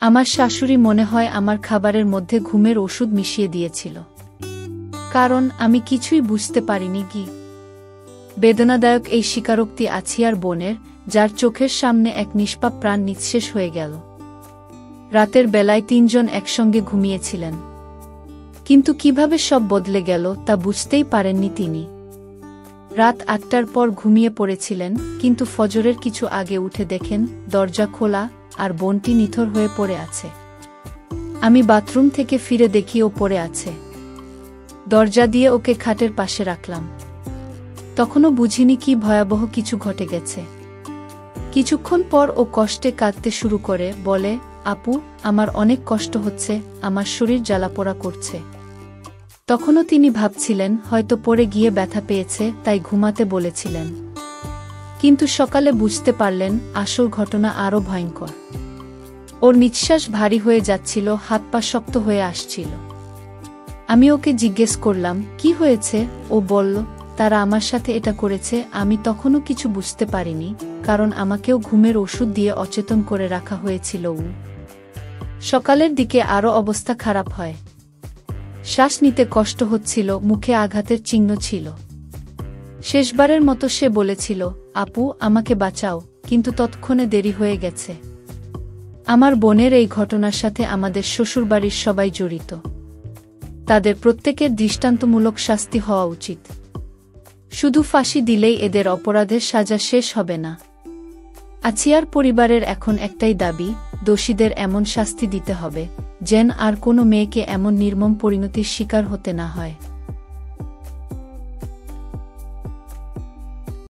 আমার শাশুড়ি মনে হয় আমার খাবারের মধ্যে ঘুমের ওষুধ মিশিয়ে দিয়েছিল, কারণ আমি কিছুই বুঝতে পারিনি কি। বেদনাদায়ক এই স্বীকারোক্তি আছিয়ার বোনের, যার চোখের সামনে এক নিষ্পাপ প্রাণ নিঃশেষ হয়ে গেল। রাতের বেলায় তিনজন একসঙ্গে ঘুমিয়েছিলেন, কিন্তু কিভাবে সব বদলে গেল তা বুঝতেই পারেননি তিনি। রাত ৮টার পর ঘুমিয়ে পড়েছিলেন, কিন্তু ফজরের কিছু আগে উঠে দেখেন দরজা খোলা আর বোনটি নিথর হয়ে পড়ে আছে। আমি বাথরুম থেকে ফিরে দেখি ও পড়ে আছে। দরজা দিয়ে ওকে খাটের পাশে রাখলাম। তখনও বুঝিনি কি ভয়াবহ কিছু ঘটে গেছে। কিছুক্ষণ পর ও কষ্টে কাঁদতে শুরু করে, বলে, আপু, আমার অনেক কষ্ট হচ্ছে, আমার শরীর জ্বালাপোড়া করছে। তখনও তিনি ভাবছিলেন হয়তো পড়ে গিয়ে ব্যথা পেয়েছে, তাই ঘুমাতে বলেছিলেন। কিন্তু সকালে বুঝতে পারলেন আসল ঘটনা আরও ভয়ঙ্কর। ওর নিঃশ্বাস ভারী হয়ে যাচ্ছিল, হাত পা শক্ত হয়ে আসছিল। আমি ওকে জিজ্ঞেস করলাম, কি হয়েছে? ও বলল, তারা আমার সাথে এটা করেছে। আমি তখনও কিছু বুঝতে পারিনি, কারণ আমাকেও ঘুমের ওষুধ দিয়ে অচেতন করে রাখা হয়েছিল। সকালের দিকে আরও অবস্থা খারাপ হয়। শ্বাস নিতে কষ্ট হচ্ছিল, মুখে আঘাতের চিহ্ন ছিল। শেষবারের মতো সে বলেছিল, আপু, আমাকে বাঁচাও, কিন্তু তৎক্ষণে দেরি হয়ে গেছে। আমার বোনের এই ঘটনার সাথে আমাদের শ্বশুরবাড়ির সবাই জড়িত। তাদের প্রত্যেকের দৃষ্টান্তমূলক শাস্তি হওয়া উচিত। শুধু ফাঁসি দিলেই এদের অপরাধের সাজা শেষ হবে না। আছিয়ার পরিবারের এখন একটাই দাবি, দোষীদের এমন শাস্তি দিতে হবে যেন আর কোনো মেয়েকে এমন নির্মম পরিণতির শিকার হতে না হয়।